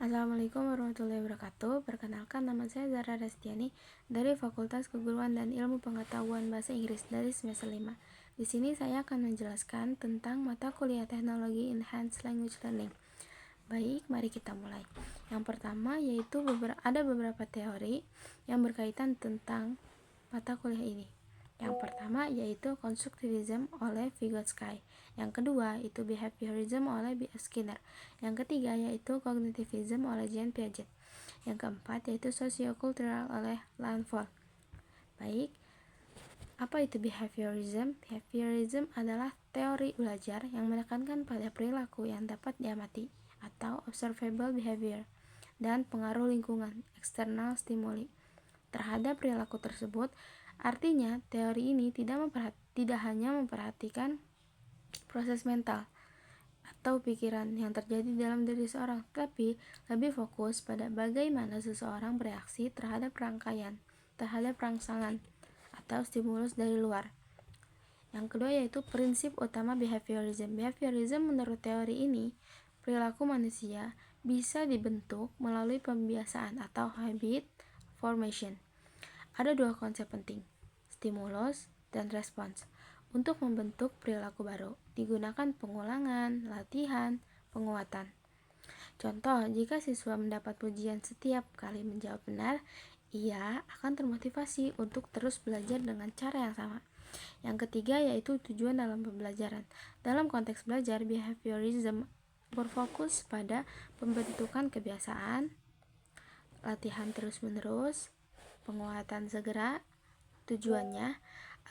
Assalamualaikum warahmatullahi wabarakatuh. Perkenalkan, nama saya Zara Rastiani dari Fakultas Keguruan dan Ilmu Pengetahuan Bahasa Inggris dari semester 5. Di sini saya akan menjelaskan tentang mata kuliah Teknologi Enhanced Language Learning. Baik, mari kita mulai. Yang pertama yaitu ada beberapa teori yang berkaitan tentang mata kuliah ini. Yang pertama yaitu Constructivism oleh Vygotsky. Yang kedua itu Behaviorism oleh B.F. Skinner. Yang ketiga yaitu Cognitivism oleh Jean Piaget. Yang keempat yaitu Sociocultural oleh Lanford. Baik, apa itu behaviorism? Behaviorism adalah teori belajar yang menekankan pada perilaku yang dapat diamati atau observable behavior dan pengaruh lingkungan external stimuli terhadap perilaku tersebut. Artinya, teori ini tidak hanya memperhatikan proses mental atau pikiran yang terjadi dalam diri seorang, tapi lebih fokus pada bagaimana seseorang bereaksi terhadap rangsangan atau stimulus dari luar. Yang kedua yaitu prinsip utama behaviorism. Behaviorism menurut teori ini, perilaku manusia bisa dibentuk melalui pembiasaan atau habit formation. Ada dua konsep penting, stimulus dan respons. Untuk membentuk perilaku baru, digunakan pengulangan, latihan, penguatan. Contoh, jika siswa mendapat pujian setiap kali menjawab benar, ia akan termotivasi untuk terus belajar dengan cara yang sama. Yang ketiga yaitu tujuan dalam pembelajaran. Dalam konteks belajar, behaviorism berfokus pada pembentukan kebiasaan, latihan terus-menerus, penguatan segera. Tujuannya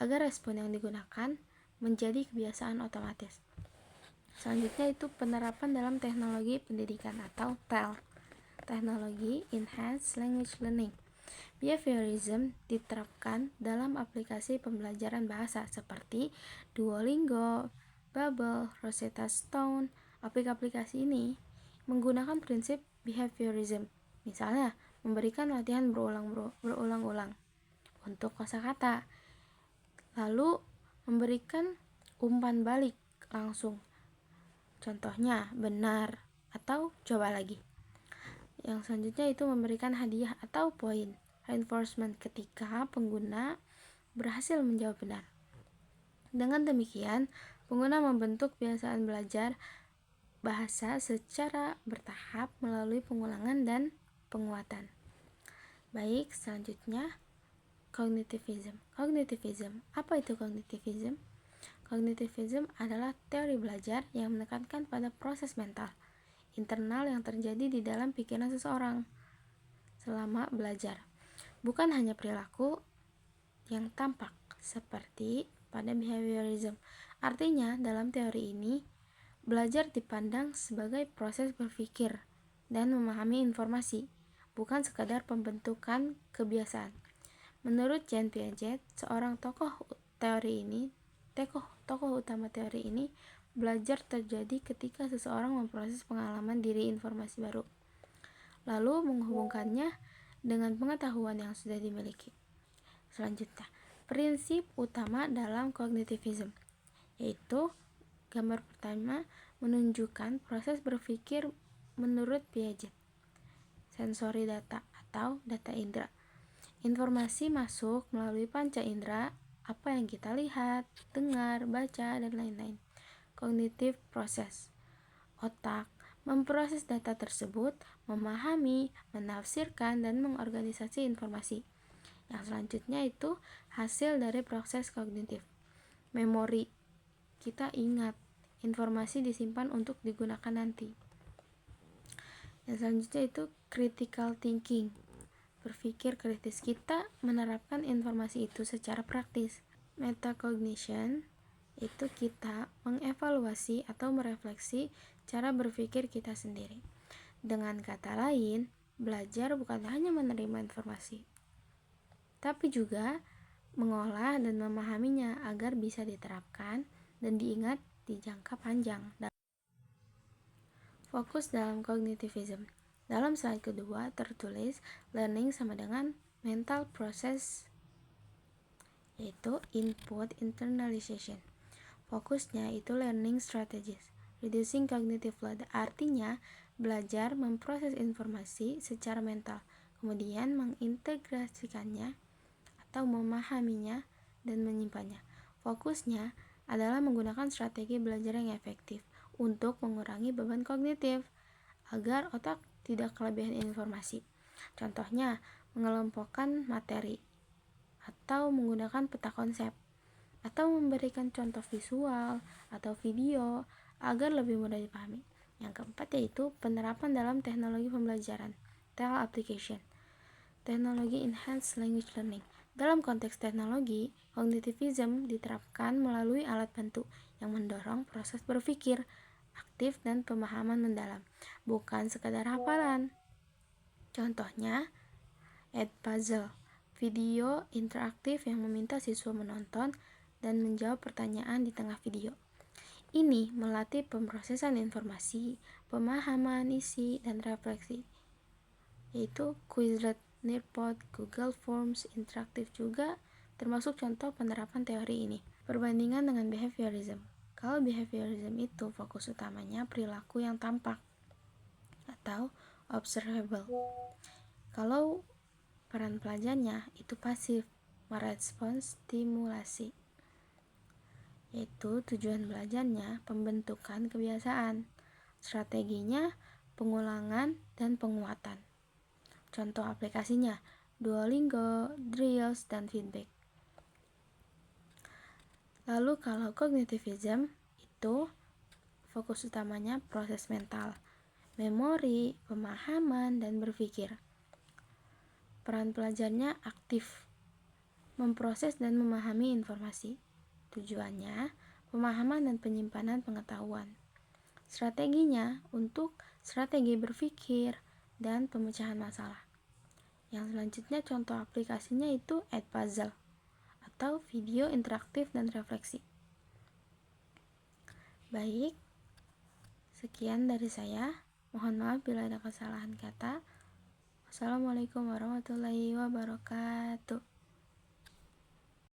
agar respon yang digunakan menjadi kebiasaan otomatis. Selanjutnya itu penerapan dalam teknologi pendidikan atau TEL, Teknologi Enhanced Language Learning. Behaviorism diterapkan dalam aplikasi pembelajaran bahasa seperti Duolingo, Babbel, Rosetta Stone. Aplikasi ini menggunakan prinsip behaviorism. Misalnya, memberikan latihan berulang-ulang untuk kosakata, lalu memberikan umpan balik langsung. Contohnya, benar atau coba lagi. Yang selanjutnya itu memberikan hadiah atau poin, reinforcement, ketika pengguna berhasil menjawab benar. Dengan demikian, pengguna membentuk kebiasaan belajar bahasa secara bertahap melalui pengulangan dan penguatan. Baik, selanjutnya Cognitivism. Apa itu cognitivism? Cognitivism adalah teori belajar yang menekankan pada proses mental internal yang terjadi di dalam pikiran seseorang selama belajar, bukan hanya perilaku yang tampak seperti pada behaviorism. Artinya, dalam teori ini, belajar dipandang sebagai proses berpikir dan memahami informasi, bukan sekadar pembentukan kebiasaan. Menurut Jean Piaget, seorang tokoh utama teori ini, belajar terjadi ketika seseorang memproses pengalaman diri informasi baru, lalu menghubungkannya dengan pengetahuan yang sudah dimiliki. Selanjutnya, prinsip utama dalam cognitivism, yaitu gambar pertama menunjukkan proses berpikir menurut Piaget. Sensori data atau data indera. Informasi masuk melalui panca indera, apa yang kita lihat, dengar, baca, dan lain-lain. Cognitive process. Otak memproses data tersebut, memahami, menafsirkan, dan mengorganisasi informasi. Yang selanjutnya itu hasil dari proses kognitif. Memori. Kita ingat, informasi disimpan untuk digunakan nanti. Yang selanjutnya itu critical thinking. Berpikir kritis, kita menerapkan informasi itu secara praktis. Metacognition itu kita mengevaluasi atau merefleksi cara berpikir kita sendiri. Dengan kata lain, belajar bukan hanya menerima informasi, tapi juga mengolah dan memahaminya agar bisa diterapkan dan diingat di jangka panjang. Fokus dalam cognitivism. Dalam slide kedua tertulis learning sama dengan mental process, yaitu input internalization. Fokusnya itu learning strategies, reducing cognitive load. Artinya, belajar memproses informasi secara mental, kemudian mengintegrasikannya atau memahaminya dan menyimpannya. Fokusnya adalah menggunakan strategi belajar yang efektif untuk mengurangi beban kognitif agar otak tidak kelebihan informasi. Contohnya, mengelompokkan materi atau menggunakan peta konsep atau memberikan contoh visual atau video agar lebih mudah dipahami. Yang keempat yaitu penerapan dalam teknologi pembelajaran, TEL application. Teknologi Enhanced Language Learning. Dalam konteks teknologi, kognitivism diterapkan melalui alat bantu yang mendorong proses berpikir aktif dan pemahaman mendalam, bukan sekadar hafalan. Contohnya, Edpuzzle, video interaktif yang meminta siswa menonton dan menjawab pertanyaan di tengah video. Ini melatih pemrosesan informasi, pemahaman isi, dan refleksi, yaitu Quizlet, Nearpod, Google Forms, interaktif juga termasuk contoh penerapan teori ini. Perbandingan dengan behaviorism. Kalau behaviorism itu fokus utamanya perilaku yang tampak atau observable. Kalau peran pelajarnya itu pasif, merespons stimulasi, yaitu tujuan belajarnya pembentukan kebiasaan, strateginya pengulangan dan penguatan. Contoh aplikasinya Duolingo, Drills, dan feedback. Lalu kalau kognitivism itu fokus utamanya proses mental, memori, pemahaman, dan berpikir. Peran pelajarnya aktif, memproses dan memahami informasi. Tujuannya, pemahaman dan penyimpanan pengetahuan. Strateginya untuk strategi berpikir dan pemecahan masalah. Yang selanjutnya contoh aplikasinya itu Edpuzzle atau video interaktif dan refleksi. Baik, sekian dari saya. Mohon maaf bila ada kesalahan kata. Wassalamualaikum warahmatullahi wabarakatuh.